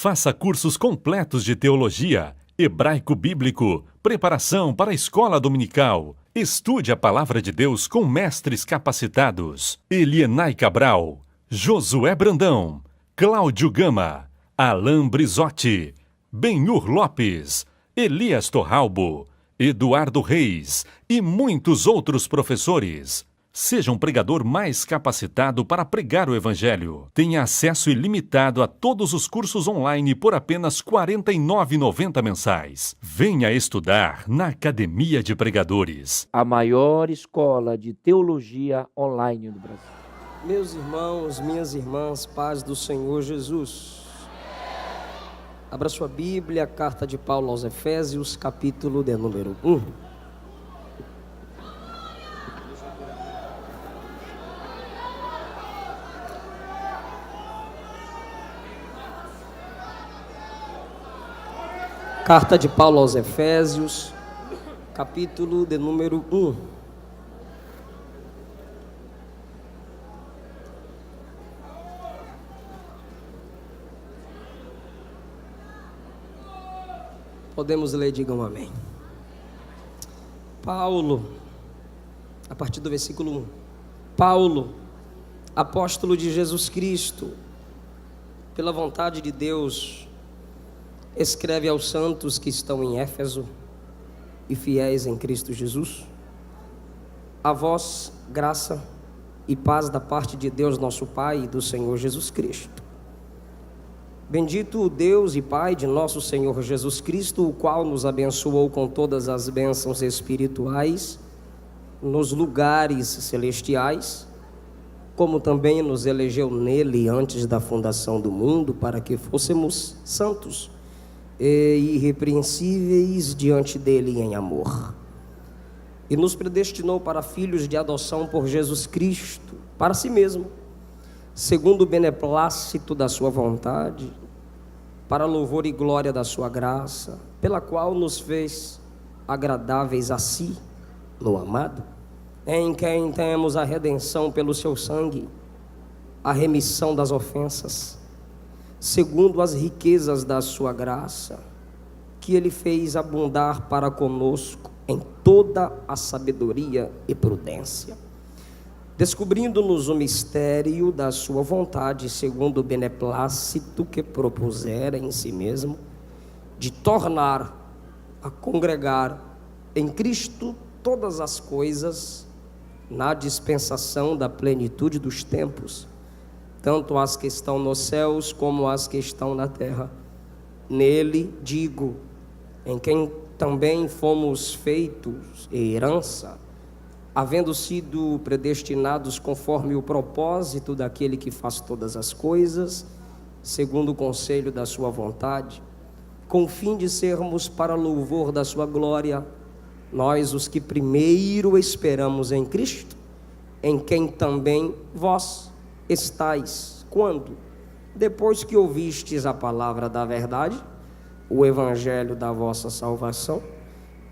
Faça cursos completos de teologia, hebraico bíblico, preparação para a escola dominical. Estude a palavra de Deus com mestres capacitados. Elienay Cabral, Josué Brandão, Cláudio Gama, Alain Brizotti, Benhur Lopes, Elias Torralbo, Eduardo Reis e muitos outros professores. Seja um pregador mais capacitado para pregar o Evangelho. Tenha acesso ilimitado a todos os cursos online por apenas R$ 49,90 mensais. Venha estudar na Academia de Pregadores. A maior escola de teologia online do Brasil. Meus irmãos, minhas irmãs, paz do Senhor Jesus. Abra sua Bíblia, carta de Paulo aos Efésios, capítulo de número 1. Carta de Paulo aos Efésios, capítulo de número 1. Podemos ler, digam amém. Paulo, a partir do versículo 1. Paulo, apóstolo de Jesus Cristo, pela vontade de Deus, escreve aos santos que estão em Éfeso e fiéis em Cristo Jesus: a vós graça e paz da parte de Deus nosso Pai e do Senhor Jesus Cristo. Bendito o Deus e Pai de nosso Senhor Jesus Cristo, o qual nos abençoou com todas as bênçãos espirituais nos lugares celestiais, como também nos elegeu nele antes da fundação do mundo, para que fôssemos santos e irrepreensíveis diante dele em amor, e nos predestinou para filhos de adoção por Jesus Cristo, para si mesmo, segundo o beneplácito da sua vontade, para louvor e glória da sua graça, pela qual nos fez agradáveis a si, no amado, em quem temos a redenção pelo seu sangue, a remissão das ofensas, segundo as riquezas da sua graça, que ele fez abundar para conosco em toda a sabedoria e prudência, descobrindo-nos o mistério da sua vontade, segundo o beneplácito que propusera em si mesmo, de tornar a congregar em Cristo todas as coisas na dispensação da plenitude dos tempos, tanto as que estão nos céus como as que estão na terra. Nele, digo, em quem também fomos feitos herança, havendo sido predestinados conforme o propósito daquele que faz todas as coisas, segundo o conselho da sua vontade, com o fim de sermos para louvor da sua glória, nós os que primeiro esperamos em Cristo, em quem também vós estais, quando? Depois que ouvistes a palavra da verdade, o evangelho da vossa salvação,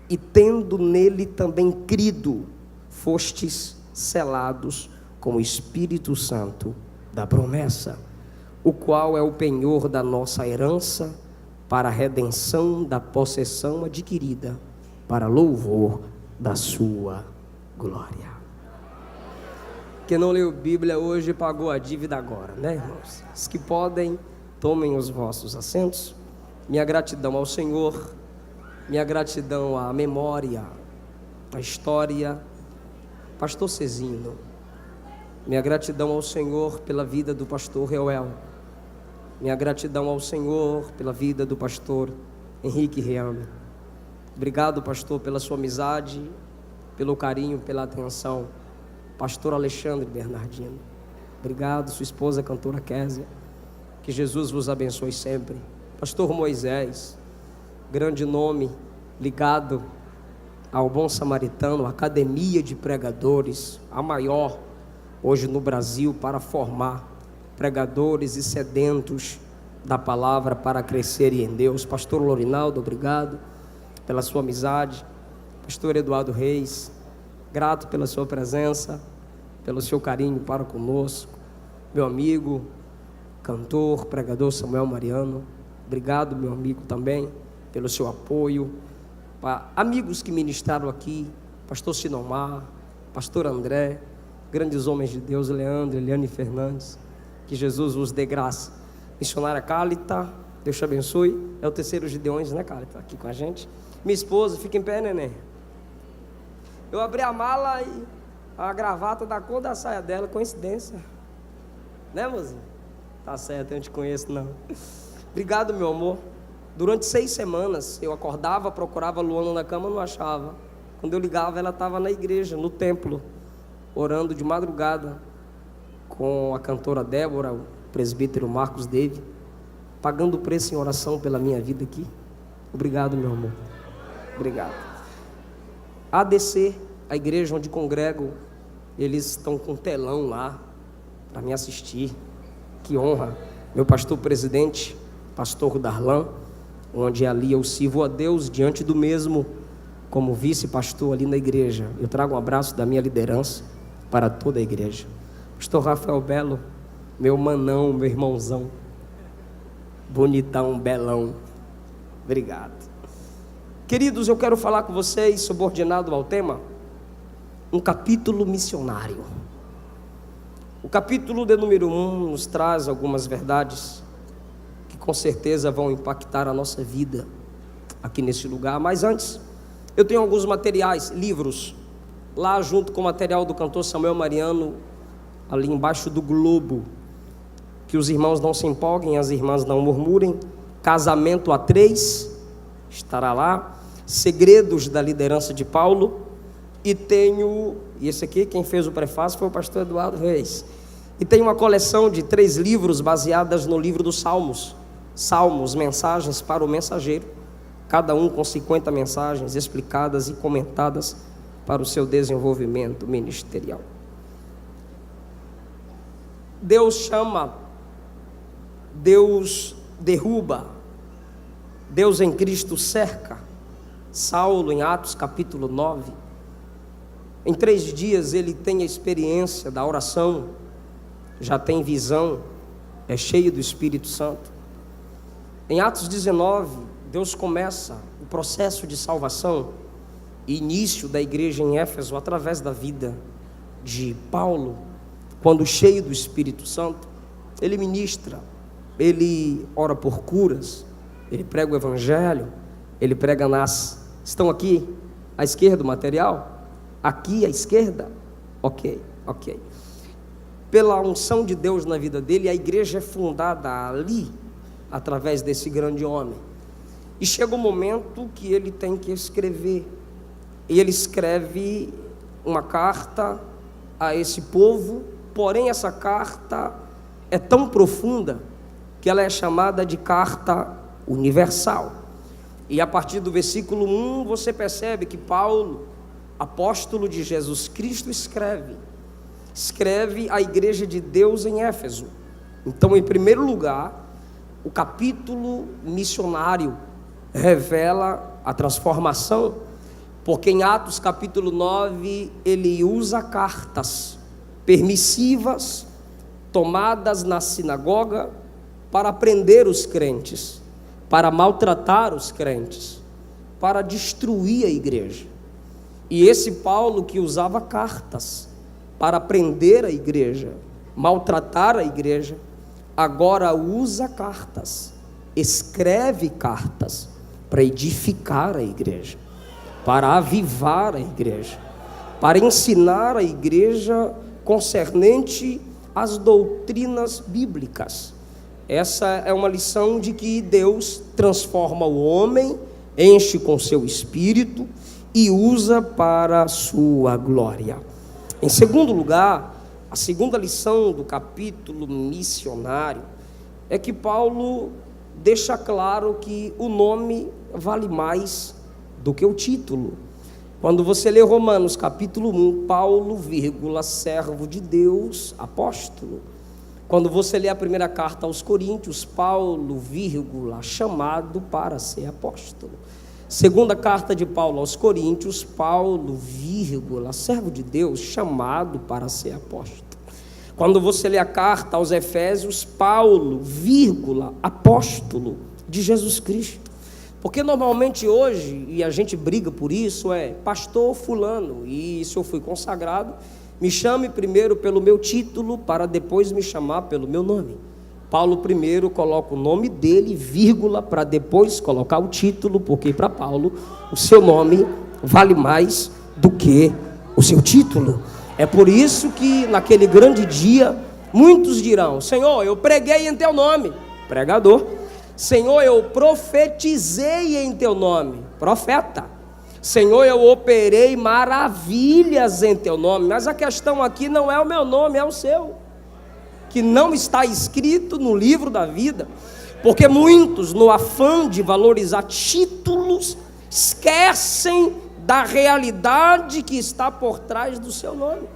e tendo nele também crido, fostes selados com o Espírito Santo da promessa, o qual é o penhor da nossa herança, para a redenção da possessão adquirida, para louvor da sua glória. Quem não leu Bíblia hoje pagou a dívida agora, né, irmãos? Os que podem, tomem os vossos assentos. Minha gratidão ao Senhor, minha gratidão à memória, à história, pastor Cezino. Minha gratidão ao Senhor pela vida do pastor Reuel. Minha gratidão ao Senhor pela vida do pastor Henrique Reame. Obrigado, pastor, pela sua amizade, pelo carinho, pela atenção. Pastor Alexandre Bernardino, obrigado. Sua esposa, cantora Késia, que Jesus vos abençoe sempre. Pastor Moisés, grande nome, ligado ao Bom Samaritano, Academia de Pregadores, a maior hoje no Brasil para formar pregadores e sedentos da palavra para crescerem em Deus. Pastor Lorinaldo, obrigado pela sua amizade. Pastor Eduardo Reis, grato pela sua presença, pelo seu carinho para conosco. Meu amigo, cantor, pregador Samuel Mariano, Obrigado, meu amigo, também, pelo seu apoio. Amigos que ministraram aqui, pastor Sinomar, pastor André, grandes homens de Deus, Leandro, Eliane Fernandes, que Jesus vos dê graça. Missionária Cálita, Deus te abençoe. É o terceiro Gideões, né, Cálita? Aqui com a gente. Minha esposa, fica em pé, neném. Eu abri a mala e a gravata da cor da saia dela, coincidência. Né, mozinho? Tá certo, eu não te conheço, não. Obrigado, meu amor. Durante 6 semanas, eu acordava, procurava a Luana na cama, não achava. Quando eu ligava, ela estava na igreja, no templo, orando de madrugada com a cantora Débora, o presbítero Marcos David, pagando o preço em oração pela minha vida aqui. Obrigado, meu amor. Obrigado. ADC, a igreja onde congrego, eles estão com um telão lá para me assistir. Que honra. Meu pastor presidente, pastor Darlan, onde ali eu sirvo a Deus diante do mesmo, como vice-pastor ali na igreja. Eu trago um abraço da minha liderança para toda a igreja. Pastor Rafael Belo, meu manão, meu irmãozão, bonitão, belão. Obrigado. Queridos, eu quero falar com vocês, subordinado ao tema, um capítulo missionário. O capítulo de número 1 nos traz algumas verdades que com certeza vão impactar a nossa vida aqui nesse lugar. Mas antes, eu tenho alguns materiais, livros, lá junto com o material do cantor Samuel Mariano, ali embaixo do globo. Que os irmãos não se empolguem, as irmãs não murmurem. Casamento a 3, estará lá. Segredos da liderança de Paulo. E esse aqui, quem fez o prefácio foi o pastor Eduardo Reis. E tem uma coleção de 3 livros baseadas no livro dos Salmos. Salmos, mensagens para o mensageiro. Cada um com 50 mensagens explicadas e comentadas para o seu desenvolvimento ministerial. Deus chama, Deus derruba, Deus em Cristo cerca. Saulo, em Atos capítulo 9, em 3 dias ele tem a experiência da oração, já tem visão, é cheio do Espírito Santo. Em Atos 19, Deus começa o processo de salvação e início da igreja em Éfeso através da vida de Paulo. Quando cheio do Espírito Santo, ele ministra, ele ora por curas, ele prega o evangelho, ele prega estão aqui à esquerda o material? Aqui à esquerda? Ok. Pela unção de Deus na vida dele, a igreja é fundada ali, através desse grande homem. E chega um momento que ele tem que escrever. E ele escreve uma carta a esse povo, porém essa carta é tão profunda que ela é chamada de carta universal. E a partir do versículo 1 você percebe que Paulo, apóstolo de Jesus Cristo, escreve à igreja de Deus em Éfeso. Então, em primeiro lugar, o capítulo missionário revela a transformação, porque em Atos capítulo 9 ele usa cartas permissivas tomadas na sinagoga para prender os crentes, para maltratar os crentes, para destruir a igreja. E esse Paulo que usava cartas para prender a igreja, maltratar a igreja, agora usa cartas, escreve cartas para edificar a igreja, para avivar a igreja, para ensinar a igreja concernente às doutrinas bíblicas. Essa é uma lição de que Deus transforma o homem, enche com seu espírito e usa para a sua glória. Em segundo lugar, a segunda lição do capítulo missionário é que Paulo deixa claro que o nome vale mais do que o título. Quando você lê Romanos capítulo 1, Paulo, servo de Deus, apóstolo. Quando você lê a primeira carta aos Coríntios, Paulo, chamado para ser apóstolo. Segunda carta de Paulo aos Coríntios, Paulo, servo de Deus, chamado para ser apóstolo. Quando você lê a carta aos Efésios, Paulo, vírgula, apóstolo de Jesus Cristo. Porque normalmente hoje, e a gente briga por isso, é pastor fulano, e se eu fui consagrado, me chame primeiro pelo meu título, para depois me chamar pelo meu nome. Paulo primeiro coloca o nome dele, vírgula, para depois colocar o título, porque para Paulo o seu nome vale mais do que o seu título. É por isso que naquele grande dia, muitos dirão: Senhor, eu preguei em teu nome, pregador. Senhor, eu profetizei em teu nome, profeta. Senhor, eu operei maravilhas em teu nome. Mas a questão aqui não é o meu nome, é o seu, que não está escrito no livro da vida. Porque muitos, no afã de valorizar títulos, esquecem da realidade que está por trás do seu nome.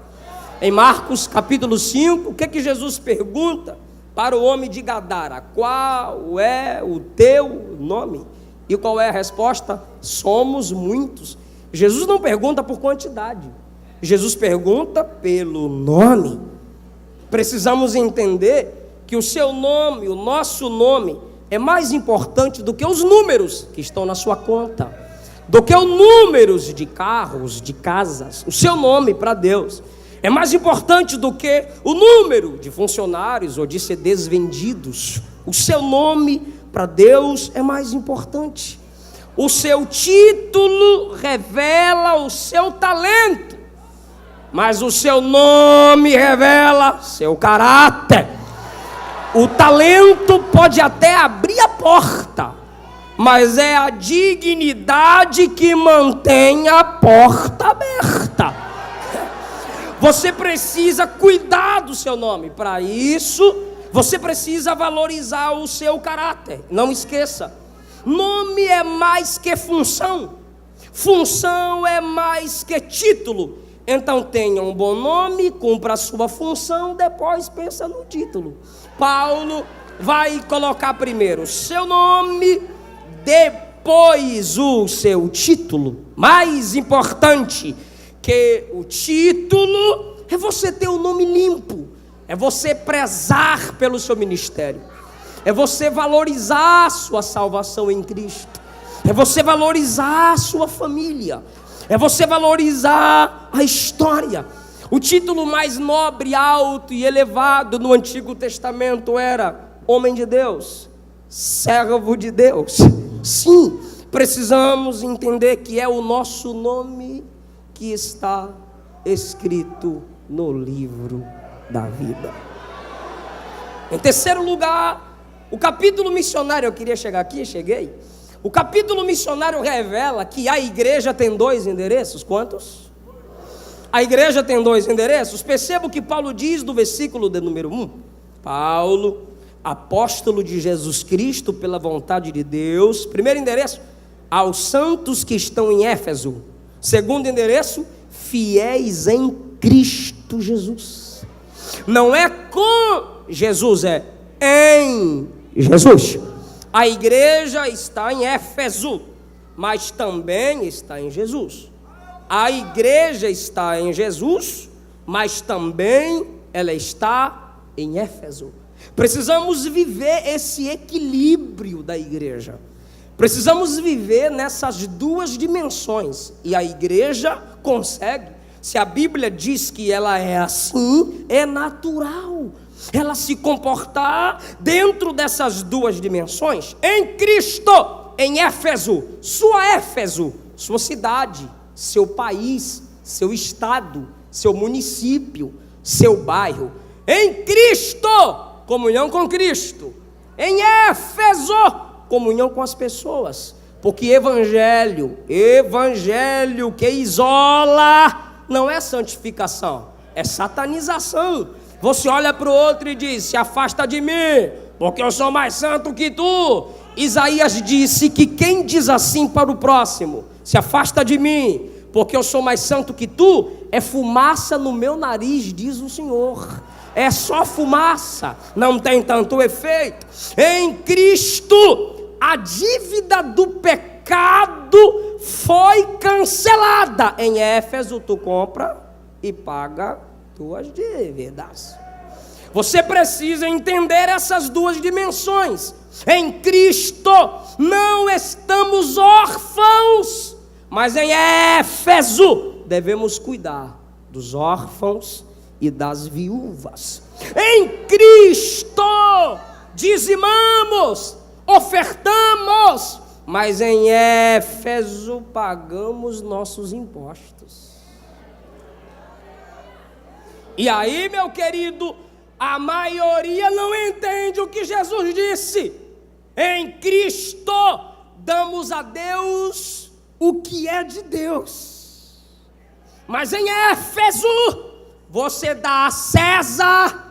Em Marcos capítulo 5, o que Jesus pergunta para o homem de Gadara? Qual é o teu nome? E qual é a resposta? Somos muitos. Jesus não pergunta por quantidade, Jesus pergunta pelo nome. Precisamos entender que o seu nome, o nosso nome, é mais importante do que os números que estão na sua conta, do que os números de carros, de casas. O seu nome para Deus é mais importante do que o número de funcionários ou de CDs vendidos. O seu nome para Deus é mais importante. O seu título revela o seu talento, mas o seu nome revela seu caráter. O talento pode até abrir a porta, mas é a dignidade que mantém a porta aberta. Você precisa cuidar do seu nome. Para isso, você precisa valorizar o seu caráter. Não esqueça, nome é mais que função. Função é mais que título. Então tenha um bom nome, cumpra a sua função, depois pensa no título. Paulo vai colocar primeiro o seu nome, depois o seu título. Mais importante que o título é você ter o nome limpo, é você prezar pelo seu ministério, é você valorizar a sua salvação em Cristo, é você valorizar a sua família, é você valorizar a história. O título mais nobre, alto e elevado no Antigo Testamento era homem de Deus, servo de Deus. Sim, precisamos entender que é o nosso nome que está escrito no livro da vida. Em terceiro lugar, o capítulo missionário, eu queria chegar aqui, cheguei. O capítulo missionário revela que a igreja tem dois endereços. Quantos? A igreja tem dois endereços. Perceba o que Paulo diz no versículo de número 1. Paulo, apóstolo de Jesus Cristo pela vontade de Deus. Primeiro endereço, aos santos que estão em Éfeso. Segundo endereço, fiéis em Cristo Jesus. Não é com Jesus, é em Jesus. A igreja está em Éfeso, mas também está em Jesus. A igreja está em Jesus, mas também ela está em Éfeso. Precisamos viver esse equilíbrio da igreja. Precisamos viver nessas duas dimensões. E a igreja consegue. Se a Bíblia diz que ela é assim, é natural ela se comportar dentro dessas duas dimensões. Em Cristo, em Éfeso, sua cidade, seu país, seu estado, seu município, seu bairro. Em Cristo, comunhão com Cristo. Em Éfeso, comunhão com as pessoas. Porque evangelho que isola, não é santificação, é satanização. Você olha para o outro e diz: se afasta de mim, porque eu sou mais santo que tu. Isaías disse que quem diz assim para o próximo: se afasta de mim, porque eu sou mais santo que tu, é fumaça no meu nariz, diz o Senhor. É só fumaça, não tem tanto efeito. Em Cristo, a dívida do pecado foi cancelada. Em Éfeso, tu compra e paga tuas dívidas. Você precisa entender essas duas dimensões. Em Cristo não estamos órfãos, mas em Éfeso devemos cuidar dos órfãos e das viúvas. Em Cristo dizimamos, ofertamos, mas em Éfeso pagamos nossos impostos. E aí, meu querido, a maioria não entende o que Jesus disse. Em Cristo damos a Deus o que é de Deus, mas em Éfeso você dá a César.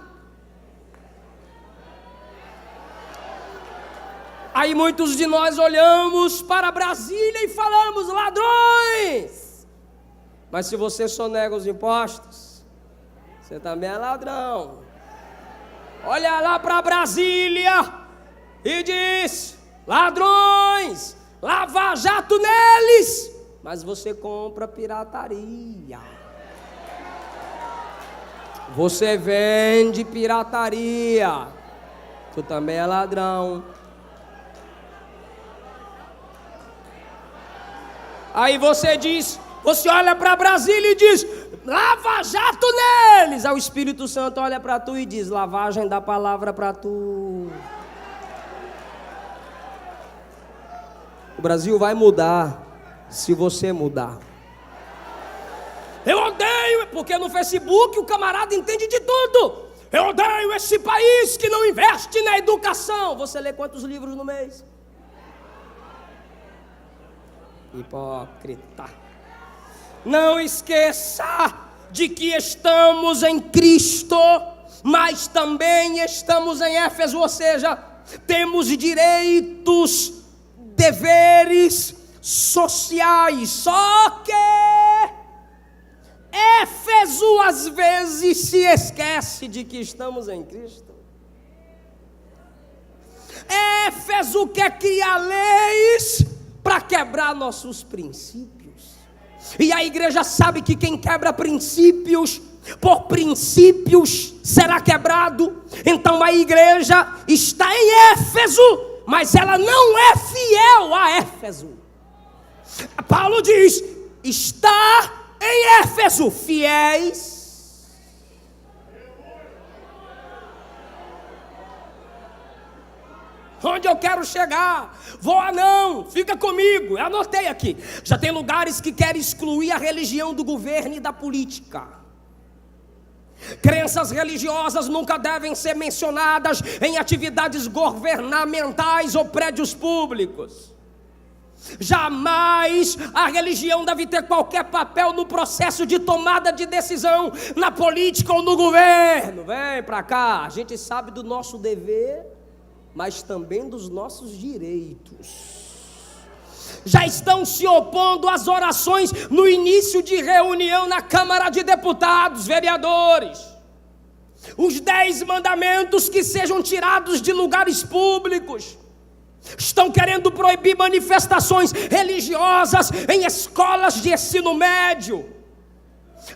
Aí muitos de nós olhamos para Brasília e falamos: ladrões. Mas se você sonega os impostos, você também é ladrão. Olha lá para Brasília e diz: ladrões, Lava Jato neles. Mas você compra pirataria. Você vende pirataria. Tu também é ladrão. Aí você diz, você olha para Brasília e diz: Lava Jato neles. Aí o Espírito Santo olha para tu e diz: lavagem da palavra para tu. O Brasil vai mudar se você mudar. Eu odeio, porque no Facebook o camarada entende de tudo. Eu odeio esse país que não investe na educação. Você lê quantos livros no mês? Hipócrita. Não esqueça de que estamos em Cristo, mas também estamos em Éfeso, ou seja, temos direitos, deveres sociais. Só que Éfeso às vezes se esquece de que estamos em Cristo. Éfeso quer criar leis para quebrar nossos princípios. E a igreja sabe que quem quebra princípios, por princípios será quebrado. Então a igreja está em Éfeso, mas ela não é fiel a Éfeso. Paulo diz: está em Éfeso, fiéis. Onde eu quero chegar? Voa não, fica comigo. Eu anotei aqui. Já tem lugares que querem excluir a religião do governo e da política. Crenças religiosas nunca devem ser mencionadas em atividades governamentais ou prédios públicos. Jamais a religião deve ter qualquer papel no processo de tomada de decisão, na política ou no governo. Vem pra cá, a gente sabe do nosso dever, mas também dos nossos direitos. Já estão se opondo às orações no início de reunião na Câmara de Deputados, vereadores. Os 10 mandamentos que sejam tirados de lugares públicos. Estão querendo proibir manifestações religiosas em escolas de ensino médio.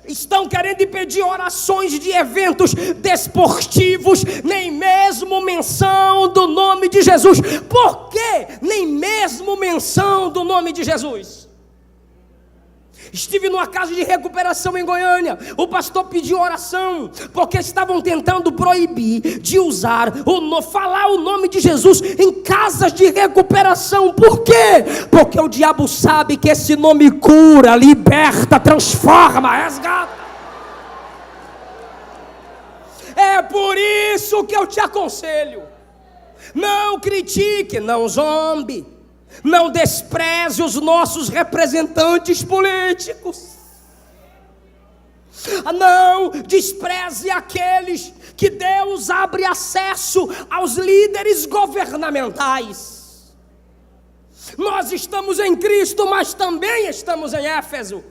Estão querendo impedir orações de eventos desportivos, nem mesmo menção do nome de Jesus. Por quê? Nem mesmo menção do nome de Jesus. Estive numa casa de recuperação em Goiânia. O pastor pediu oração, porque estavam tentando proibir de usar, falar o nome de Jesus em casas de recuperação. Por quê? Porque o diabo sabe que esse nome cura, liberta, transforma, resgata. É por isso que eu te aconselho: não critique, não zombe, não despreze os nossos representantes políticos. Não despreze aqueles que Deus abre acesso aos líderes governamentais. Nós estamos em Cristo, mas também estamos em Éfeso.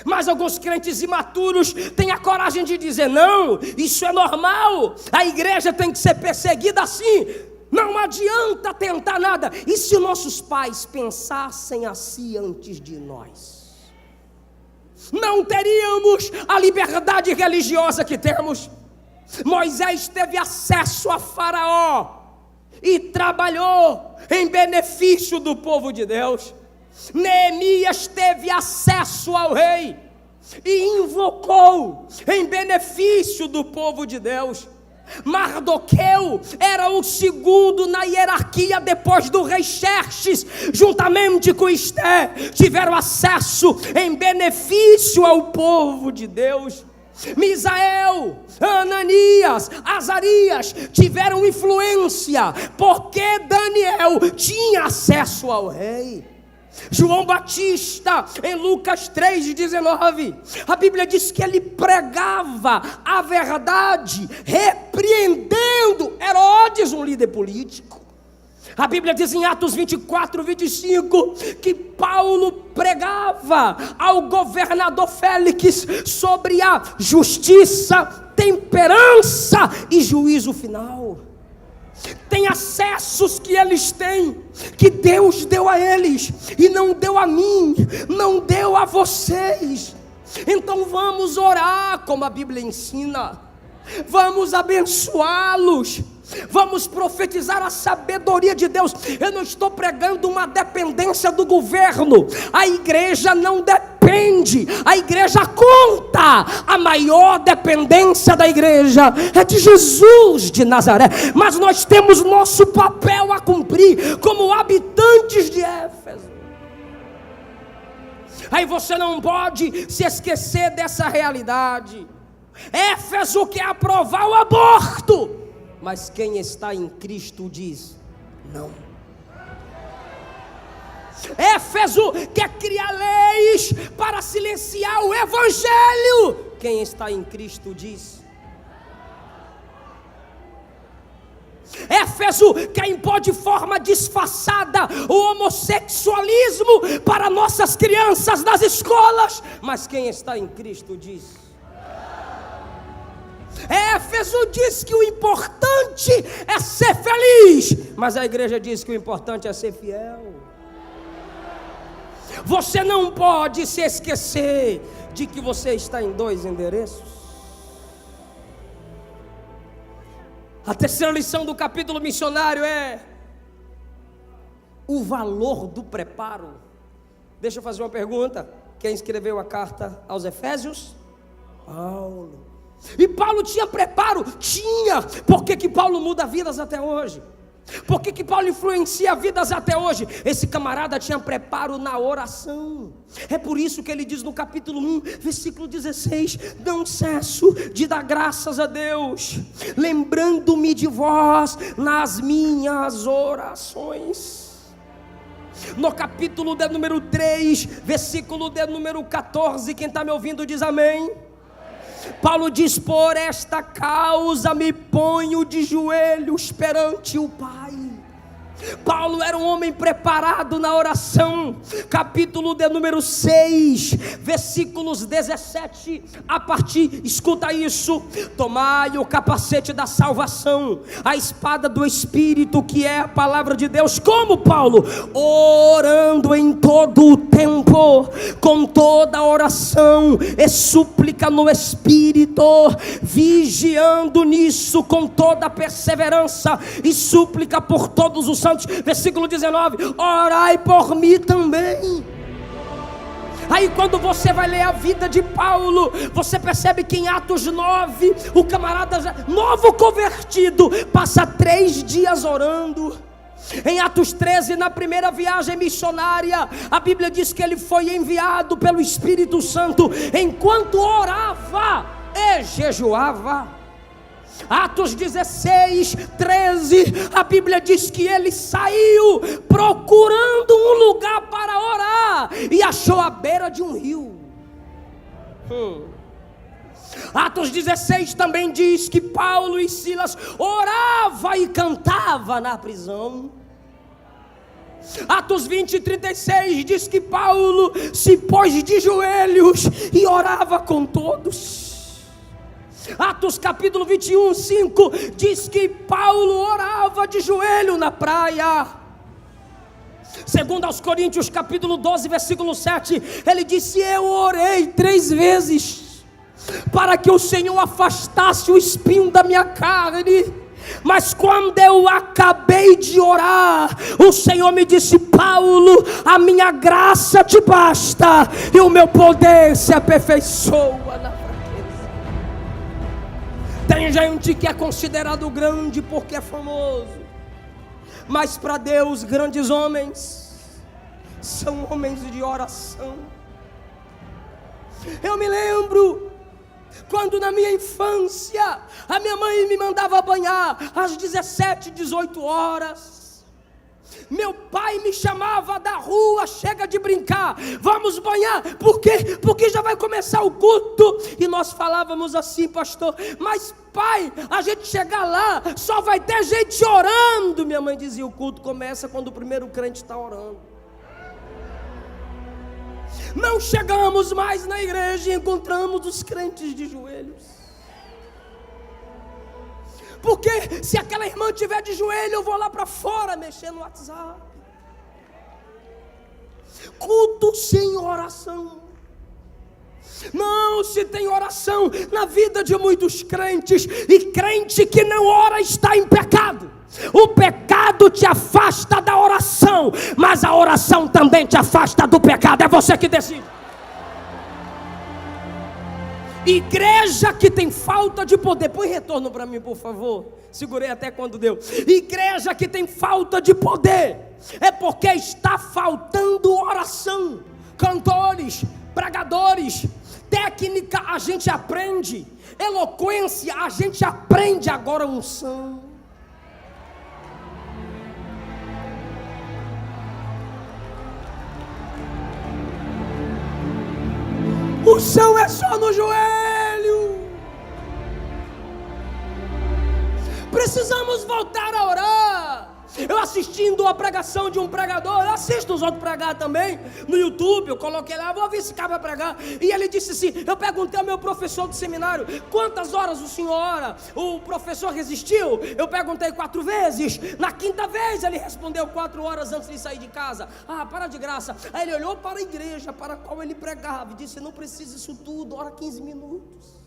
Mas alguns crentes imaturos têm a coragem de dizer: não, isso é normal, a igreja tem que ser perseguida assim. Não adianta tentar nada. E se nossos pais pensassem assim antes de nós? Não teríamos a liberdade religiosa que temos. Moisés teve acesso a Faraó e trabalhou em benefício do povo de Deus. Neemias teve acesso ao rei e invocou em benefício do povo de Deus. Mardoqueu era o segundo na hierarquia depois do rei Xerxes, juntamente com Esté, tiveram acesso em benefício ao povo de Deus. Misael, Ananias, Azarias tiveram influência, porque Daniel tinha acesso ao rei. João Batista, em Lucas 3,19, a Bíblia diz que ele pregava a verdade, repreendendo Herodes, um líder político. A Bíblia diz em Atos 24:25 que Paulo pregava ao governador Félix sobre a justiça, temperança e juízo final. Tem acessos que eles têm, que Deus deu a eles e não deu a mim, não deu a vocês. Então vamos orar como a Bíblia ensina, vamos abençoá-los, vamos profetizar a sabedoria de Deus. Eu não estou pregando uma dependência do governo, a igreja não depende, a igreja conta. A maior dependência da igreja é de Jesus de Nazaré, mas nós temos nosso papel a cumprir como habitantes de Éfeso. Aí você não pode se esquecer dessa realidade. Éfeso quer aprovar o aborto, mas quem está em Cristo diz não. Éfeso quer criar leis para silenciar o evangelho. Quem está em Cristo diz. Éfeso quer impor de forma disfarçada o homossexualismo para nossas crianças nas escolas, mas quem está em Cristo diz. Éfeso diz que o importante é ser feliz, mas a igreja diz que o importante é ser fiel. Você não pode se esquecer de que você está em 2 endereços. A terceira lição do capítulo missionário é o valor do preparo. Deixa eu fazer uma pergunta. Quem escreveu a carta aos Efésios? Paulo. E Paulo tinha preparo? Tinha. Por que Paulo muda vidas até hoje? Por que Paulo influencia vidas até hoje? Esse camarada tinha preparo na oração. É por isso que ele diz no capítulo 1, versículo 16: não cesso de dar graças a Deus, lembrando-me de vós nas minhas orações. No capítulo de número 3, versículo de número 14, quem está me ouvindo diz amém. Paulo diz: por esta causa me ponho de joelhos perante o Pai. Paulo era um homem preparado na oração. Capítulo de número 6, versículos 17 a partir, escuta isso: tomai o capacete da salvação, a espada do Espírito, que é a palavra de Deus. Como Paulo? Orando em todo o tempo, com toda oração e súplica no Espírito, vigiando nisso com toda perseverança e súplica por todos os santos. Versículo 19: orai por mim também. Aí quando você vai ler a vida de Paulo, você percebe que em Atos 9, o camarada novo convertido passa 3 dias orando. Em Atos 13, na primeira viagem missionária, a Bíblia diz que ele foi enviado pelo Espírito Santo enquanto orava e jejuava. Atos 16, 13, a Bíblia diz que ele saiu procurando um lugar para orar e achou à beira de um rio. Atos 16 também diz que Paulo e Silas orava e cantava na prisão. Atos 20 e 36 diz que Paulo se pôs de joelhos e orava com todos. Atos capítulo 21, 5 diz que Paulo orava de joelho na praia. Segundo aos Coríntios capítulo 12, versículo 7, ele disse: eu orei 3 vezes. para que o Senhor afastasse o espinho da minha carne. Mas quando eu acabei de orar, o Senhor me disse: Paulo, a minha graça te basta, e o meu poder se aperfeiçoa na fraqueza. Tem gente que é considerado grande porque é famoso, mas para Deus grandes homens são homens de oração. Eu me lembro quando na minha infância a minha mãe me mandava banhar às 17, 18 horas. Meu pai me chamava da rua: chega de brincar, vamos banhar. Por quê? Porque já vai começar o culto. E nós falávamos assim: pastor, mas pai, a gente chegar lá, só vai ter gente orando. Minha mãe dizia: o culto começa quando o primeiro crente está orando. Não chegamos mais na igreja e encontramos os crentes de joelhos. Porque se aquela irmã estiver de joelho, eu vou lá para fora mexer no WhatsApp. Culto sem oração. Não se tem oração na vida de muitos crentes. E crente que não ora está em pecado. O pecado te afasta da oração, mas a oração também te afasta do pecado. É você que decide. Igreja que tem falta de poder. Põe retorno para mim, por favor. Segurei até quando deu. Igreja que tem falta de poder é porque está faltando oração. Cantores, pregadores, técnica a gente aprende, eloquência a gente aprende, agora unção. O chão é só no joelho. Precisamos voltar a orar. Eu assistindo a pregação de um pregador, eu assisto os outros pregar também no YouTube. Eu coloquei lá, vou ver esse cara vai pregar. E ele disse assim: eu perguntei ao meu professor do seminário: quantas horas o senhor ora? O professor resistiu. Eu perguntei 4 vezes. Na 5ª vez ele respondeu 4 horas antes de sair de casa. Ah, para de graça. Aí ele olhou para a igreja para a qual ele pregava e disse: não precisa isso tudo, ora 15 minutos.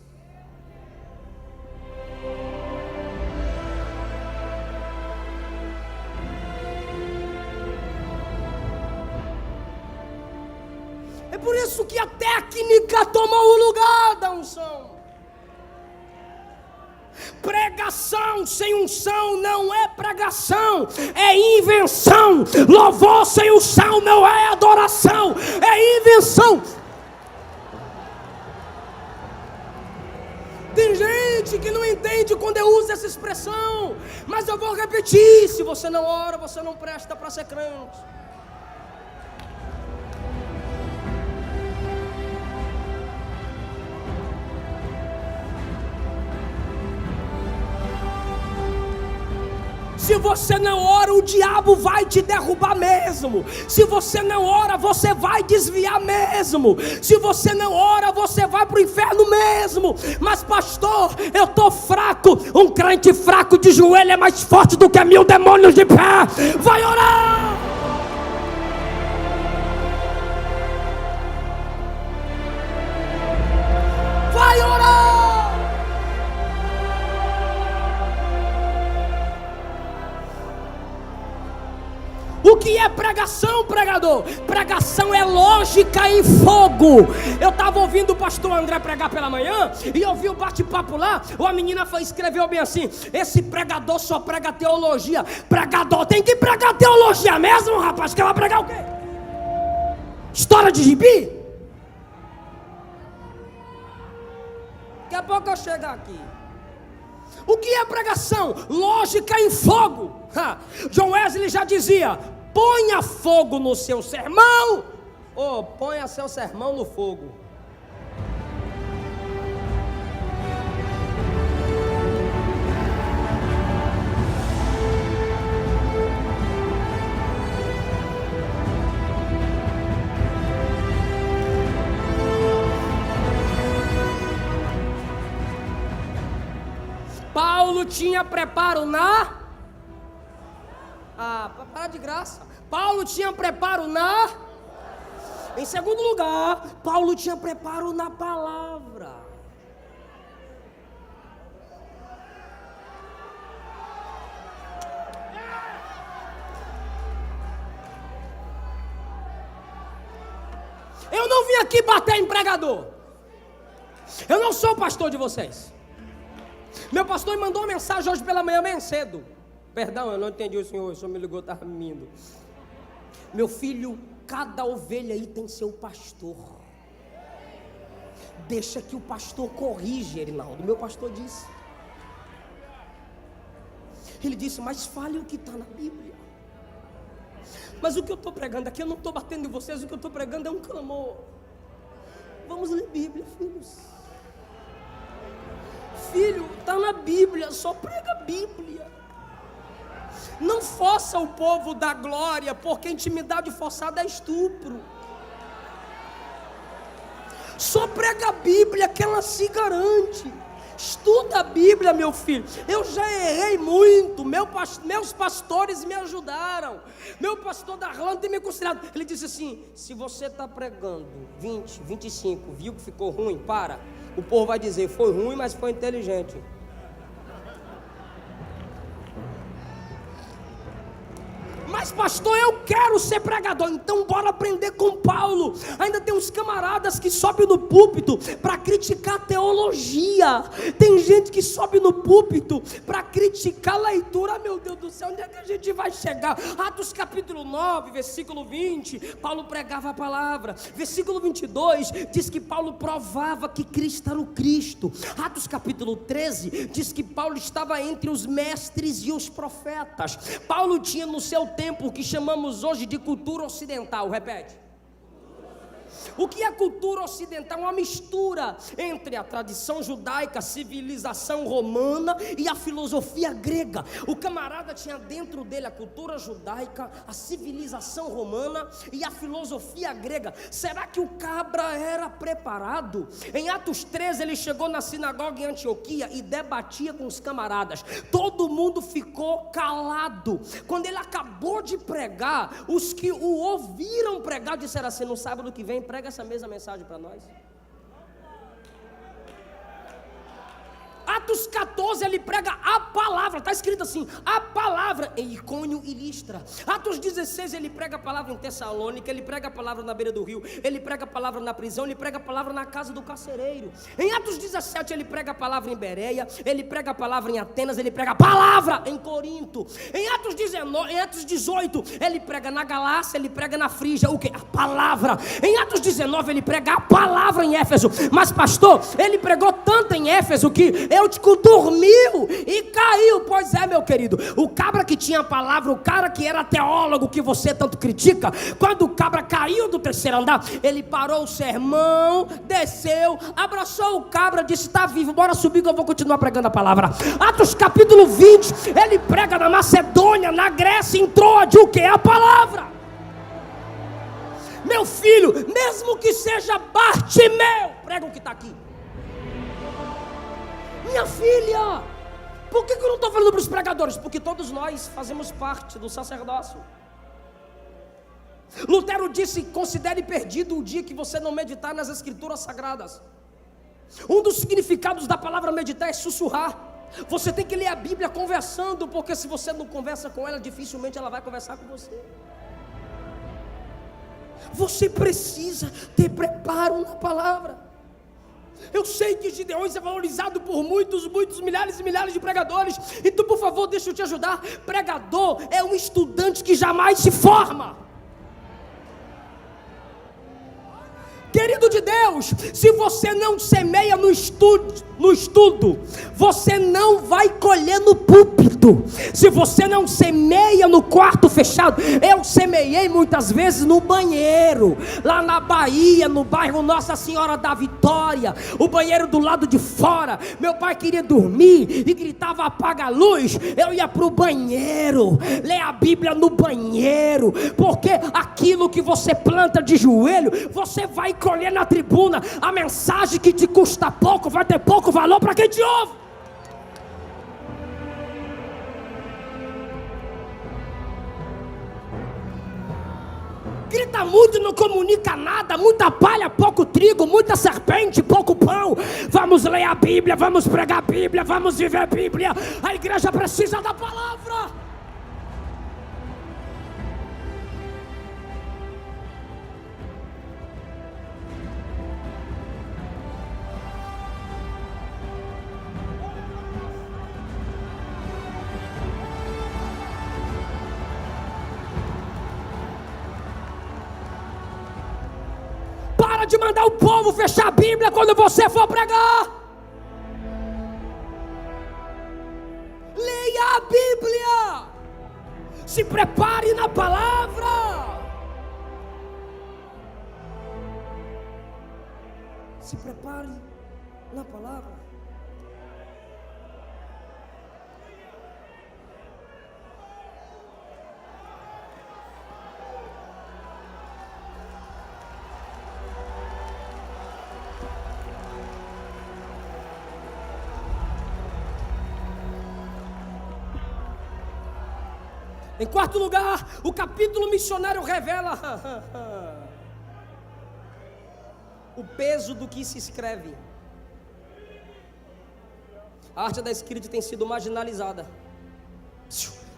É por isso que a técnica tomou o lugar da unção. Pregação sem unção não é pregação, é invenção. Louvor sem unção não é adoração, é invenção. Tem gente que não entende quando eu uso essa expressão, mas eu vou repetir: se você não ora, você não presta para ser crente. Se você não ora, o diabo vai te derrubar mesmo. Se você não ora, você vai desviar mesmo. Se você não ora, você vai para o inferno mesmo. Mas pastor, eu estou fraco. Um crente fraco de joelho é mais forte do que 1000 demônios de pé. Vai orar! Vai orar! O que é pregação, pregador? Pregação é lógica em fogo. Eu estava ouvindo o pastor André pregar pela manhã e eu vi o bate-papo lá. A menina escreveu bem assim: esse pregador só prega teologia. Pregador tem que pregar teologia mesmo, rapaz. Que vai pregar o quê? História de gibi? Daqui a pouco eu chego aqui. O que é pregação? Lógica em fogo. John Wesley já dizia: ponha fogo no seu sermão, ou ponha seu sermão no fogo. Paulo tinha preparo na... para de graça. Paulo tinha preparo na... Em segundo lugar, Paulo tinha preparo na palavra. Eu não vim aqui bater em pregador. Eu não sou o pastor de vocês. Meu pastor me mandou uma mensagem hoje pela manhã bem cedo. Perdão, eu não entendi o senhor me ligou, estava rindo. Meu filho, cada ovelha aí tem seu pastor. Deixa que o pastor corrige, Erinaldo. Meu pastor disse. Ele disse, mas fale o que está na Bíblia. Mas o que eu estou pregando aqui, eu não estou batendo em vocês, o que eu estou pregando é um clamor. Vamos ler Bíblia, filhos. Filho, está na Bíblia, só prega a Bíblia. Não força o povo da glória, porque intimidade forçada é estupro. Só prega a Bíblia que ela se garante. Estuda a Bíblia, meu filho. Eu já errei muito. Meus pastores me ajudaram. Meu pastor da Irlanda tem me considerado. Ele disse assim: se você está pregando 20, 25, viu que ficou ruim, para. O povo vai dizer, foi ruim, mas foi inteligente. Mas pastor, eu quero ser pregador. Então bora aprender com Paulo. Ainda tem uns camaradas que sobem no púlpito para criticar a teologia. Tem gente que sobe no púlpito para criticar a leitura. Meu Deus do céu, onde é que a gente vai chegar? Atos capítulo 9, versículo 20, Paulo pregava a palavra. Versículo 22 diz que Paulo provava que Cristo era o Cristo. Atos capítulo 13 diz que Paulo estava entre os mestres e os profetas. Paulo tinha no seu tempo o que chamamos hoje de cultura ocidental. Repete. O que é cultura ocidental? Uma mistura entre a tradição judaica, a civilização romana e a filosofia grega. O camarada tinha dentro dele a cultura judaica, a civilização romana e a filosofia grega. Será que o cabra era preparado? Em Atos 13 ele chegou na sinagoga em Antioquia e debatia com os camaradas. Todo mundo ficou calado. Quando ele acabou de pregar, os que o ouviram pregar disseram assim: no sábado que vem prega essa mesma mensagem para nós. Atos 14 ele prega a palavra, está escrito assim, a palavra em Icônio e Listra. Atos 16 ele prega a palavra em Tessalônica, ele prega a palavra na beira do rio, ele prega a palavra na prisão, ele prega a palavra na casa do carcereiro. Em Atos 17 ele prega a palavra em Bereia, ele prega a palavra em Atenas, ele prega a palavra em Corinto. Em Atos 18 ele prega na Galácia, ele prega na Frígia, o que? A palavra. Em Atos 19 ele prega a palavra em Éfeso. Mas pastor, ele pregou tanto em Éfeso que Eutico dormiu e caiu. Pois é, meu querido, o cabra que tinha a palavra, o cara que era teólogo que você tanto critica, quando o cabra caiu do terceiro andar, ele parou o sermão, desceu, abraçou o cabra, disse: está vivo, bora subir que eu vou continuar pregando a palavra. Atos capítulo 20 ele prega na Macedônia, na Grécia, em Troade, o que é a palavra. Meu filho, mesmo que seja Bartimeu, prega o que está aqui. Minha filha, por que eu não estou falando para os pregadores? Porque todos nós fazemos parte do sacerdócio. Lutero disse: considere perdido o dia que você não meditar nas escrituras sagradas. Um dos significados da palavra meditar é sussurrar. Você tem que ler a Bíblia conversando, porque se você não conversa com ela, dificilmente ela vai conversar com você. Você precisa ter preparo na palavra. Eu sei que Gideões é valorizado por muitos, milhares e milhares de pregadores. Então, por favor, deixa eu te ajudar. Pregador é um estudante que jamais se forma. Querido de Deus, se você não semeia no estudo, você não vai colher no púlpito. Se você não semeia no quarto fechado, eu semeei muitas vezes no banheiro, lá na Bahia, no bairro Nossa Senhora da Vitória, o banheiro do lado de fora. Meu pai queria dormir e gritava: apaga a luz. Eu ia para o banheiro, ler a Bíblia no banheiro, porque aquilo que você planta de joelho, você vai colher na tribuna. A mensagem que te custa pouco vai ter pouco valor para quem te ouve. Grita muito, não comunica nada. Muita palha, pouco trigo. Muita serpente, pouco pão. Vamos ler a Bíblia, vamos pregar a Bíblia, vamos viver a Bíblia. A igreja precisa da palavra. pode mandar o povo fechar a Bíblia quando você for pregar. Leia a Bíblia. Se prepare na palavra. Se prepare na palavra. Em quarto lugar, o capítulo missionário revela o peso do que se escreve. A arte da escrita tem sido marginalizada.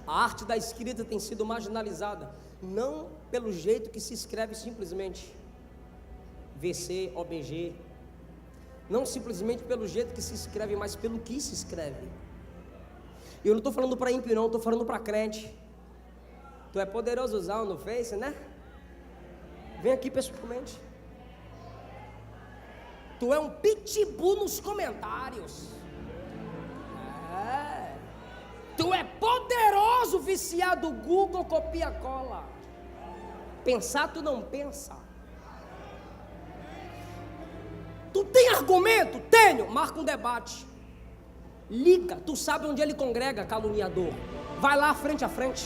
A arte da escrita tem sido marginalizada, não pelo jeito que se escreve simplesmente, VC, OBG, não simplesmente pelo jeito que se escreve, mas pelo que se escreve. E eu não estou falando para ímpio não, estou falando para crente. Tu é poderosozão no Face, né? Vem aqui pessoalmente. Tu é um pitbull nos comentários. Tu é poderoso, viciado Google, copia cola. Pensar tu não pensa. Tu tem argumento? Tenho. Marca um debate. Liga. Tu sabe onde ele congrega, caluniador. Vai lá frente a frente.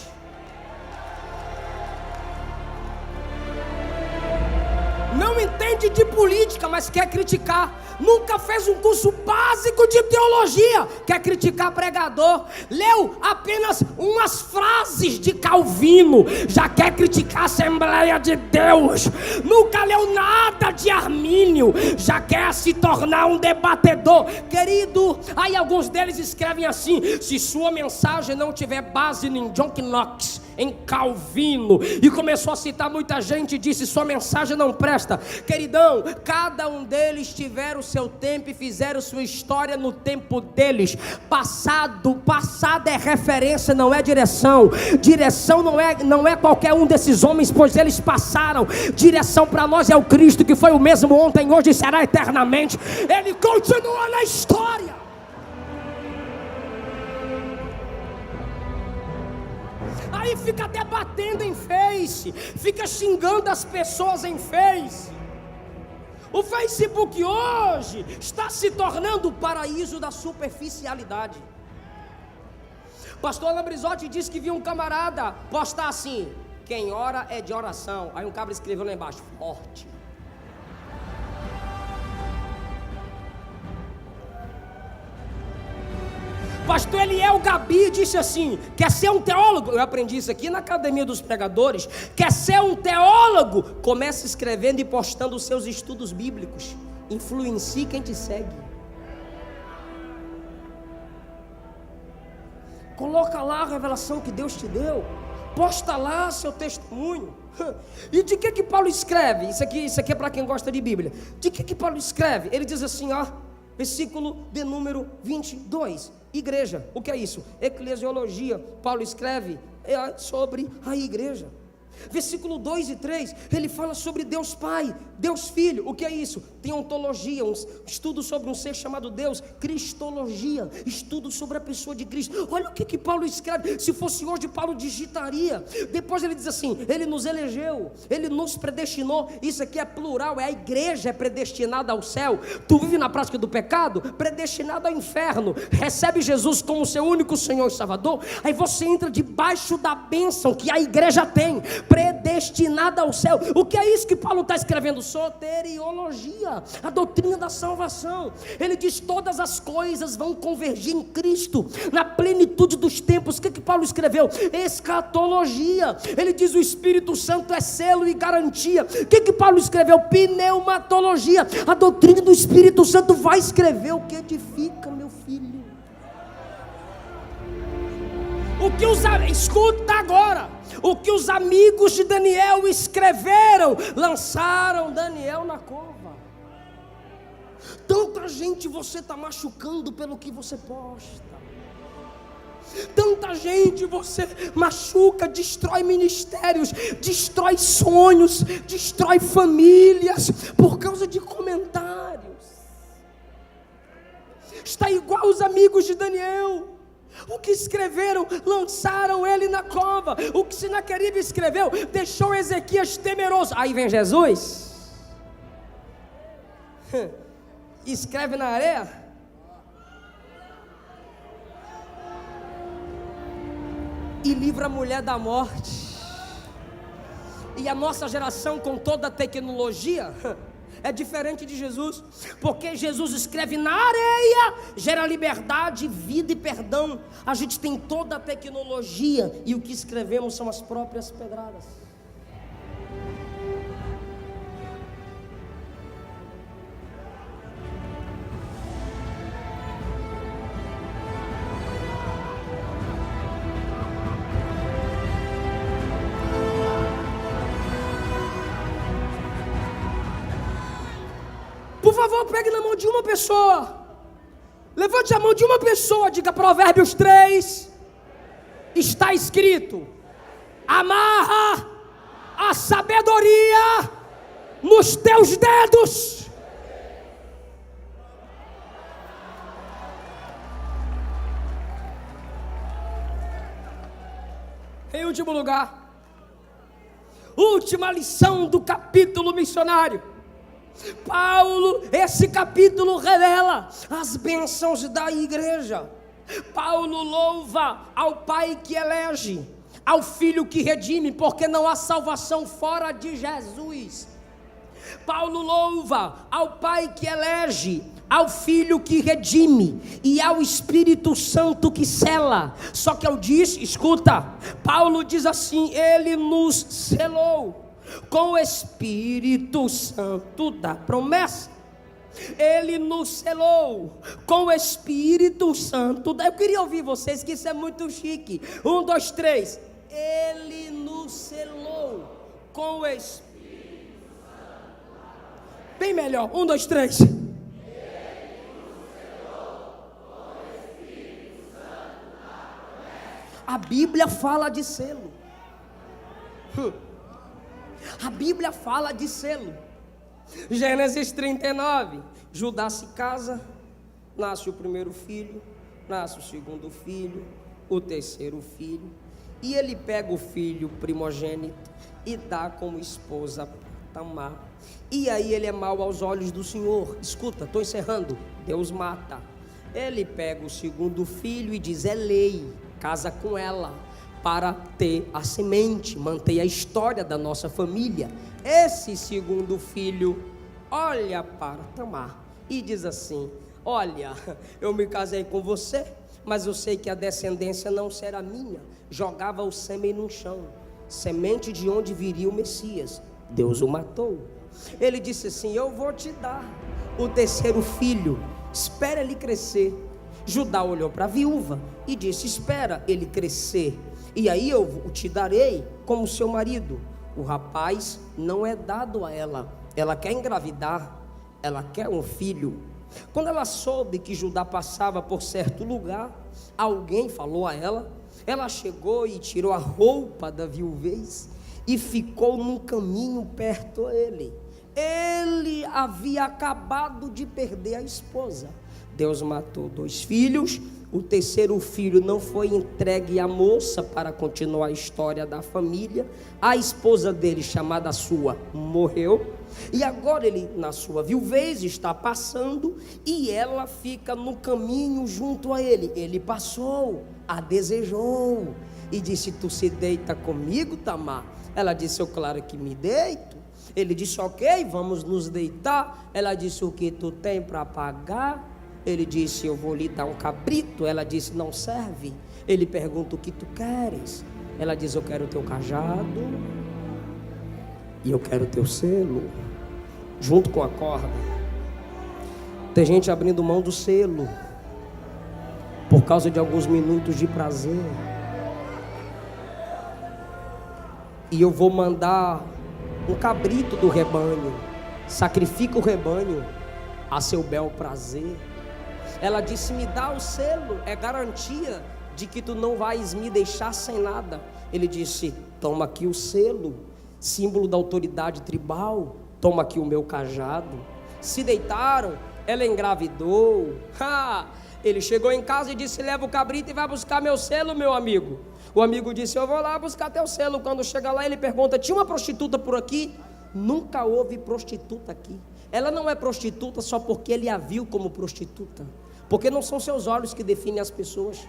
Não entende de política, mas quer criticar. Nunca fez um curso básico de teologia, quer criticar pregador. Leu apenas umas frases de Calvino, já quer criticar a Assembleia de Deus. Nunca leu nada de Armínio, já quer se tornar um debatedor. Querido, aí alguns deles escrevem assim: se sua mensagem não tiver base em John Knox, em Calvino, e começou a citar muita gente e disse: sua mensagem não presta. Queridão, cada um deles tiveram o seu tempo e fizeram sua história no tempo deles. Passado é referência, não é direção. Direção não é qualquer um desses homens, pois eles passaram. Direção para nós é o Cristo, que foi o mesmo ontem, hoje e será eternamente. Ele continua na história. Aí fica debatendo em Face, fica xingando as pessoas em Face. O Facebook hoje está se tornando o paraíso da superficialidade. Pastor Alan Brizotti disse que viu um camarada postar assim: quem ora é de oração. Aí um cabra escreveu lá embaixo: forte. Pastor Eliel Gabi disse assim: quer ser um teólogo? Eu aprendi isso aqui na Academia dos Pregadores. Quer ser um teólogo? Comece escrevendo e postando os seus estudos bíblicos. Influencie quem te segue. Coloca lá a revelação que Deus te deu. Posta lá seu testemunho. E de que Paulo escreve? Isso aqui é para quem gosta de Bíblia. De que Paulo escreve? Ele diz assim, ó, versículo de número 22. Igreja, o que é isso? Eclesiologia. Paulo escreve sobre a igreja. Versículo 2 e 3, ele fala sobre Deus Pai, Deus Filho. O que é isso? Tem ontologia, um estudo sobre um ser chamado Deus. Cristologia, estudo sobre a pessoa de Cristo. Olha o que Paulo escreve. Se fosse hoje, Paulo digitaria. Depois ele diz assim: ele nos elegeu, ele nos predestinou. Isso aqui é plural, é a igreja é predestinada ao céu. Tu vive na prática do pecado, predestinado ao inferno. Recebe Jesus como seu único Senhor e Salvador. Aí você entra debaixo da bênção que a igreja tem, predestinada ao céu. O que é isso que Paulo está escrevendo? Soteriologia, a doutrina da salvação. Ele diz: todas as coisas vão convergir em Cristo na plenitude dos tempos. O que Paulo escreveu? Escatologia. Ele diz: o Espírito Santo é selo e garantia. O que Paulo escreveu? Pneumatologia. A doutrina do Espírito Santo vai escrever o que edifica, meu filho. Escuta agora. O que os amigos de Daniel escreveram, lançaram Daniel na cova. Tanta gente você está machucando pelo que você posta. Tanta gente você machuca, destrói ministérios, destrói sonhos, destrói famílias por causa de comentários. Está igual os amigos de Daniel. O que escreveram, lançaram ele na cova. O que Sinaqueribe escreveu, deixou Ezequias temeroso. Aí vem Jesus, escreve na areia. E livra a mulher da morte. E a nossa geração, com toda a tecnologia, é diferente de Jesus, porque Jesus escreve na areia, gera liberdade, vida e perdão. A gente tem toda a tecnologia, e o que escrevemos são as próprias pedradas. Por favor, pegue na mão de uma pessoa. Levante a mão de uma pessoa. Diga: Provérbios 3. Está escrito: amarra a sabedoria nos teus dedos. Em último lugar, última lição do capítulo missionário. Paulo, esse capítulo revela as bênçãos da igreja. Paulo louva ao Pai que elege, ao Filho que redime, porque não há salvação fora de Jesus. Paulo louva ao Pai que elege, ao Filho que redime e ao Espírito Santo que sela. Só que eu disse, escuta, Paulo diz assim: ele nos selou com o Espírito Santo da promessa. Ele nos selou com o Espírito Santo. Eu queria ouvir vocês, que isso é muito chique. 1, 2, 3. Ele nos selou com o Espírito Santo. Bem melhor. 1, 2, 3. Ele nos selou com o Espírito Santo da promessa. A Bíblia fala de selo. A Bíblia fala de selo. Gênesis 39. Judá se casa, nasce o primeiro filho, nasce o segundo filho, o terceiro filho, e ele pega o filho primogênito e dá como esposa Tamar. E aí ele é mau aos olhos do Senhor. Escuta, estou encerrando. Deus mata. Ele pega o segundo filho e diz: é lei, casa com ela, para ter a semente, manter a história da nossa família. Esse segundo filho olha para Tamar e diz assim: olha, eu me casei com você, mas eu sei que a descendência não será minha. Jogava o sêmen no chão, semente de onde viria o Messias. Deus o matou. Ele disse assim: eu vou te dar o terceiro filho, espera ele crescer. Judá olhou para a viúva e disse: espera ele crescer, e aí eu te darei como seu marido. O rapaz não é dado a ela, ela quer engravidar, ela quer um filho. Quando ela soube que Judá passava por certo lugar, alguém falou a ela. Ela chegou e tirou a roupa da viuvez e ficou num caminho perto dele. Ele havia acabado de perder a esposa. Deus matou 2 filhos. O terceiro filho não foi entregue à moça para continuar a história da família. A esposa dele, chamada sua, morreu. E agora ele, na sua viuvez, está passando, e ela fica no caminho junto a ele. Ele passou, a desejou e disse: tu se deita comigo, Tamar? Ela disse: eu claro que me deito. Ele disse: ok, vamos nos deitar. Ela disse: o que tu tem para pagar? Ele disse: eu vou lhe dar um cabrito. Ela disse: não serve. Ele pergunta: o que tu queres? Ela diz: eu quero o teu cajado e eu quero o teu selo, junto com a corda. Tem gente abrindo mão do selo por causa de alguns minutos de prazer. E eu vou mandar um cabrito do rebanho. Sacrifica o rebanho a seu bel prazer. Ela disse: me dá o selo, é garantia de que tu não vais me deixar sem nada. Ele disse: toma aqui o selo, símbolo da autoridade tribal, toma aqui o meu cajado. Se deitaram, ela engravidou. Ele chegou em casa e disse: leva o cabrito e vai buscar meu selo, meu amigo. O amigo disse: eu vou lá buscar teu selo. Quando chega lá, ele pergunta: tinha uma prostituta por aqui? Nunca houve prostituta aqui. Ela não é prostituta só porque ele a viu como prostituta, porque não são seus olhos que definem as pessoas.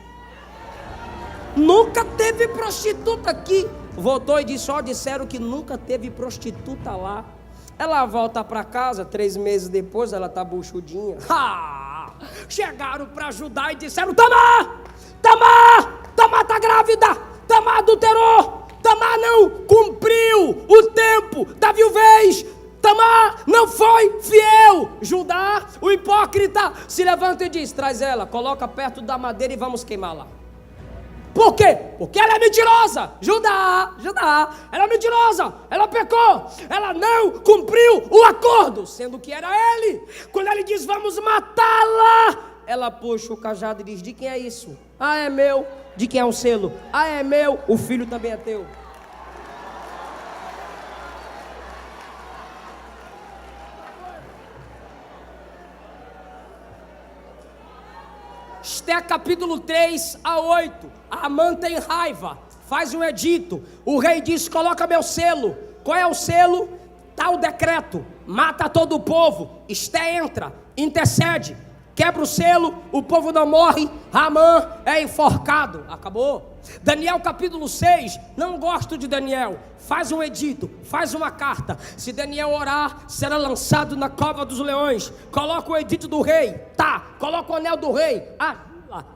Nunca teve prostituta aqui. Voltou e disse: disseram que nunca teve prostituta lá. Ela volta para casa, 3 meses depois, ela está buchudinha. Chegaram para ajudar e disseram: Tamar está grávida, Tamar adulterou, Tamar não cumpriu o tempo da viuvez, Tamar não foi fiel. Judá, o hipócrita, se levanta e diz: traz ela, coloca perto da madeira e vamos queimá-la. Por quê? Porque ela é mentirosa. Judá, ela é mentirosa, ela pecou, ela não cumpriu o acordo, sendo que era ele. Quando ele diz: vamos matá-la, ela puxa o cajado e diz: de quem é isso? É meu. De quem é o selo? É meu. O filho também é teu. Esté capítulo 3-8. Amã tem raiva, faz um edito. O rei diz: coloca meu selo. Qual é o selo? Tá o decreto: mata todo o povo. Esté entra, intercede, quebra o selo, o povo não morre, Amã é enforcado. Acabou. Daniel capítulo 6, não gosto de Daniel, faz um edito, faz uma carta. Se Daniel orar, será lançado na cova dos leões. Coloca o edito do rei, coloca o anel do rei.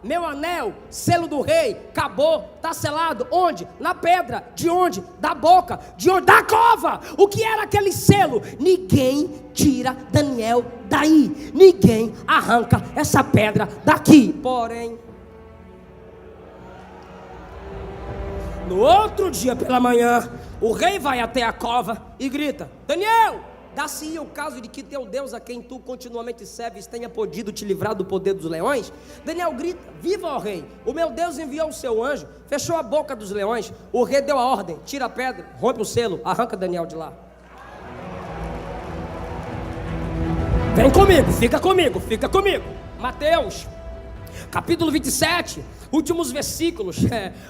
Meu anel, selo do rei, acabou, está selado. Onde? Na pedra. De onde? Da boca. De onde? Da cova. O que era aquele selo? Ninguém tira Daniel daí, ninguém arranca essa pedra daqui. Porém, no outro dia pela manhã, o rei vai até a cova e grita: Daniel, dá-se o caso de que teu Deus, a quem tu continuamente serves, tenha podido te livrar do poder dos leões? Daniel grita: viva, ó rei, o meu Deus enviou o seu anjo, fechou a boca dos leões. O rei deu a ordem: tira a pedra, rompe o selo, arranca Daniel de lá. Vem comigo, fica comigo. Mateus capítulo 27, últimos versículos.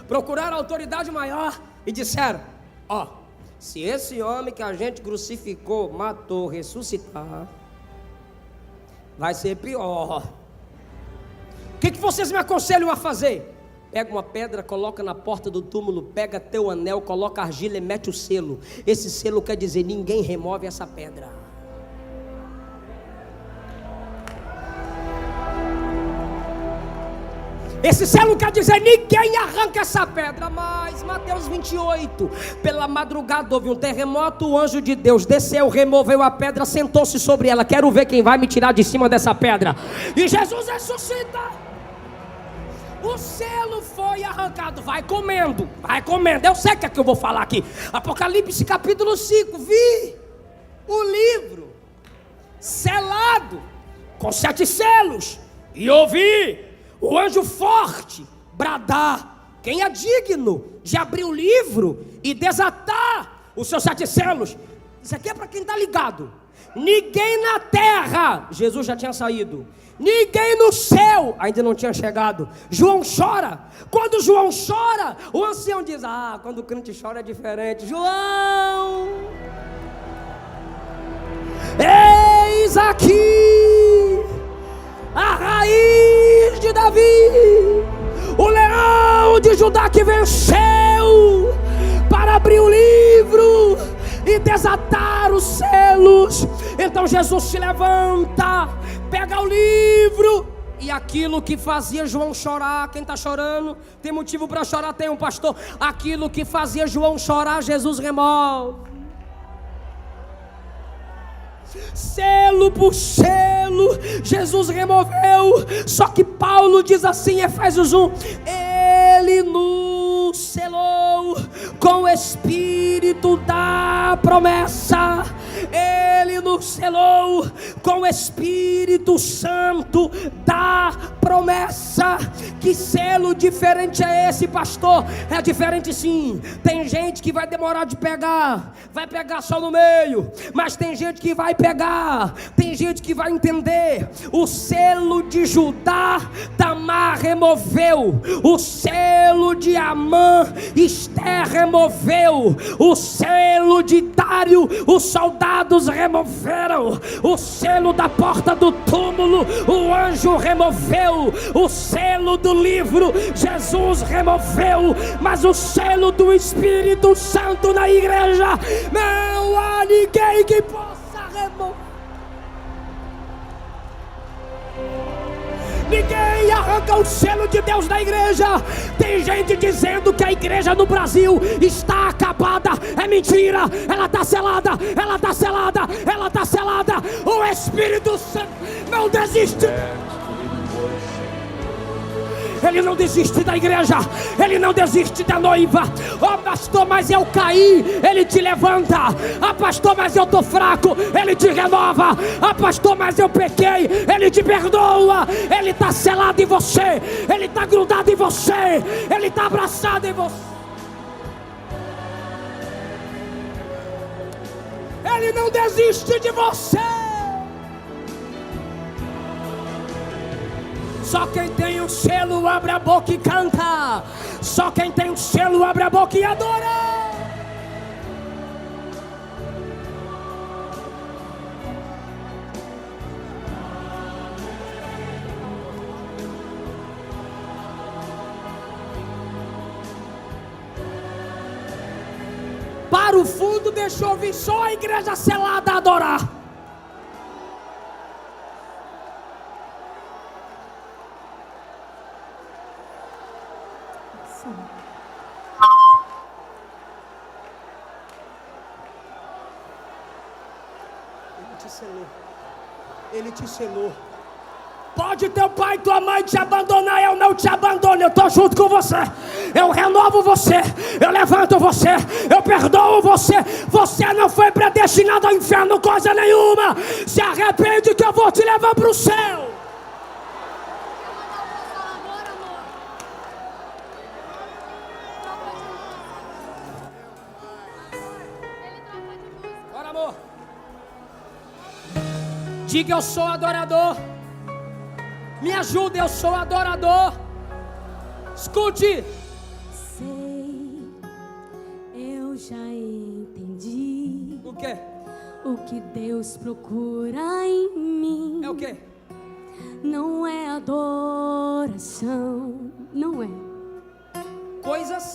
Procuraram a autoridade maior e disseram: se esse homem que a gente crucificou, matou, ressuscitar, vai ser pior. O que vocês me aconselham a fazer? Pega uma pedra, coloca na porta do túmulo, pega teu anel, coloca argila e mete o selo. Esse selo quer dizer: ninguém remove essa pedra. Esse selo quer dizer: ninguém arranca essa pedra. Mas Mateus 28, pela madrugada houve um terremoto, o anjo de Deus desceu, removeu a pedra, sentou-se sobre ela. Quero ver quem vai me tirar de cima dessa pedra. E Jesus ressuscita. O selo foi arrancado. Vai comendo. Eu sei o que é que eu vou falar aqui. Apocalipse capítulo 5. Vi o livro selado com 7 selos e ouvi o anjo forte bradar: quem é digno de abrir o livro e desatar os seus 7 selos? Isso aqui é para quem está ligado. Ninguém na terra, Jesus já tinha saído. Ninguém no céu, ainda não tinha chegado. João chora. Quando João chora, o ancião diz: quando o crente chora é diferente. João, eis aqui a raiz de Davi, o leão de Judá que venceu para abrir o livro e desatar os selos. Então Jesus se levanta, pega o livro, e aquilo que fazia João chorar, quem está chorando? Tem motivo para chorar? Tem um pastor. Aquilo que fazia João chorar, Jesus remove. Selo por selo, Jesus removeu. Só que Paulo diz assim em Efésios 1: Ele nos selou com o Espírito da promessa. Ele nos selou com o Espírito Santo da promessa. Que selo diferente é esse, pastor? É diferente sim. Tem gente que vai demorar de pegar, vai pegar só no meio, mas tem gente que vai pegar, tem gente que vai entender. O selo de Judá, Tamar removeu. O selo de Amã, Esther removeu. O selo de Dário, os soldados removeram. O selo da porta do túmulo, o anjo removeu. O selo do livro, Jesus removeu. Mas o selo do Espírito Santo na igreja, não há ninguém que possa remover. Ninguém arranca o selo de Deus da igreja. Tem gente dizendo que a igreja no Brasil está acabada. É mentira, ela está selada, ela está selada, ela está selada. O Espírito Santo não desiste. Ele não desiste da igreja, ele não desiste da noiva. Oh pastor, mas eu caí, ele te levanta. Ah pastor, mas eu estou fraco, ele te renova. Ah pastor, mas eu pequei, ele te perdoa. Ele está selado em você, ele está grudado em você, ele está abraçado em você. Ele não desiste de você. Só quem tem um selo abre a boca e canta. Só quem tem um selo abre a boca e adora. Para o fundo deixou vir só a igreja selada a adorar. Ele te selou. Pode teu pai e tua mãe te abandonar, eu não te abandono, eu estou junto com você. Eu renovo você, eu levanto você, eu perdoo você. Você não foi predestinado ao inferno coisa nenhuma. Se arrepende que eu vou te levar para o céu. Bora, amor. Diga: eu sou adorador. Me ajuda, eu sou adorador. Escute. Sei, eu já entendi. O quê? O que Deus procura em mim. É o quê? Não é adoração, não é. Coisas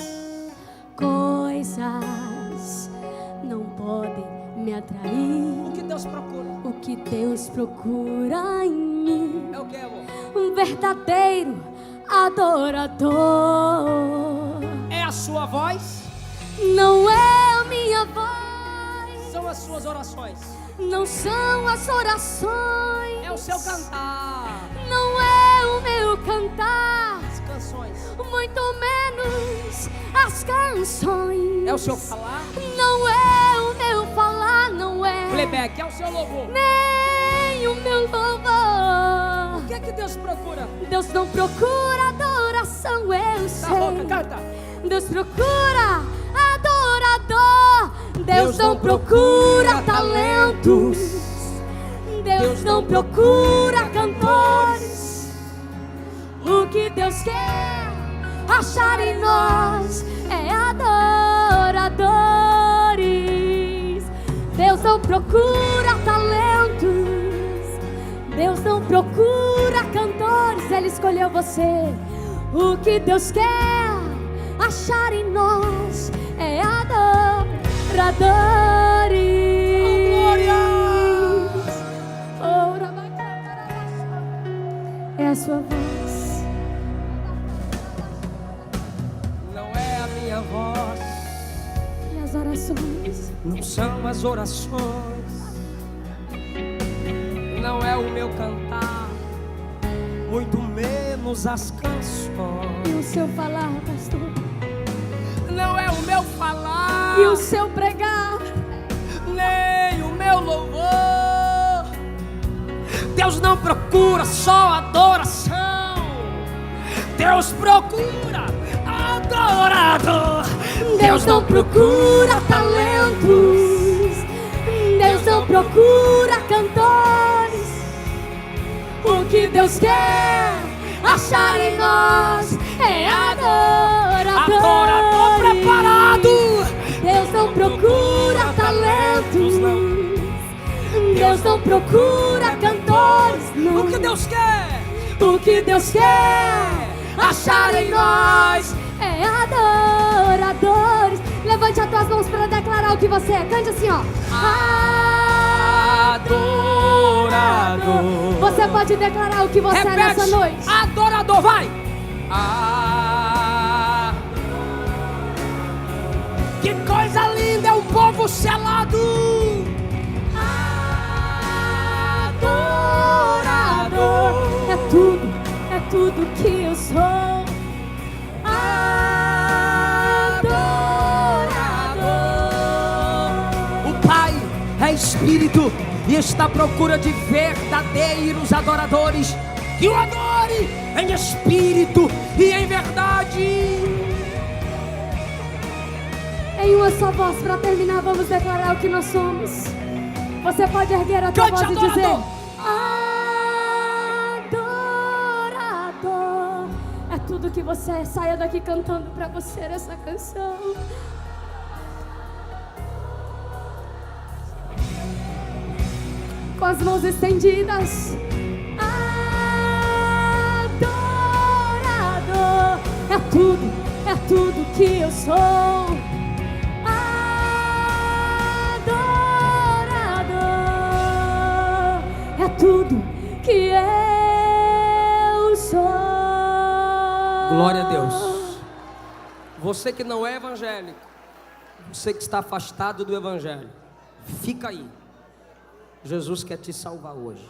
não podem me atrair. O que Deus procura? O que Deus procura em mim. É o quê, amor? Um verdadeiro adorador. É a sua voz? Não é a minha voz. São as suas orações? Não são as orações. É o seu cantar? Não é o meu cantar. As canções? Muito menos as canções. É o seu falar? Não é o meu falar, não é. Playback, é o seu louvor? Nem o meu louvor. O que é que Deus procura? Deus não procura adoração, eu sei. Na boca, canta. Deus procura adorador. Deus não procura talentos. Deus não procura cantores. O que Deus quer achar em nós é adoradores. Deus não procura talentos. Deus não procura cantores. Ele escolheu você. O que Deus quer achar em nós é adoradores. Oh, glória! É a sua voz. Não é a minha voz. E as orações. Não são as orações. Não é o meu cantar. Muito menos as canções. E o seu falar, pastor. Não é o meu falar. E o seu pregar. Nem o meu Deus não procura só adoração. Deus procura adorador. Deus não procura talentos. Deus não procura cantores. O que Deus quer achar em nós é adoradores. Adorador preparado. Deus não procura talentos. Deus não procura cantores. Não. O que Deus quer? O que Deus quer achar em nós é adoradores. Levante as tuas mãos para declarar o que você é. Cante assim, ó. Adorador. Você pode declarar o que você é nessa noite. Adorador, vai. Que coisa linda é um povo selado. Adorador. É tudo que eu sou. Adorador. O Pai é Espírito e está à procura de verdadeiros adoradores que o adore em espírito e em verdade. Em uma só voz, para terminar, vamos declarar o que nós somos. Você pode erguer a tua Cante, voz e dizer: adorador. adorador. É tudo que você é. Saia daqui cantando para você essa canção. Com as mãos estendidas. Adorador. É tudo que eu sou. Adorador. É tudo que eu sou. Glória a Deus. Você que não é evangélico, você que está afastado do evangelho, fica aí. Jesus quer te salvar hoje.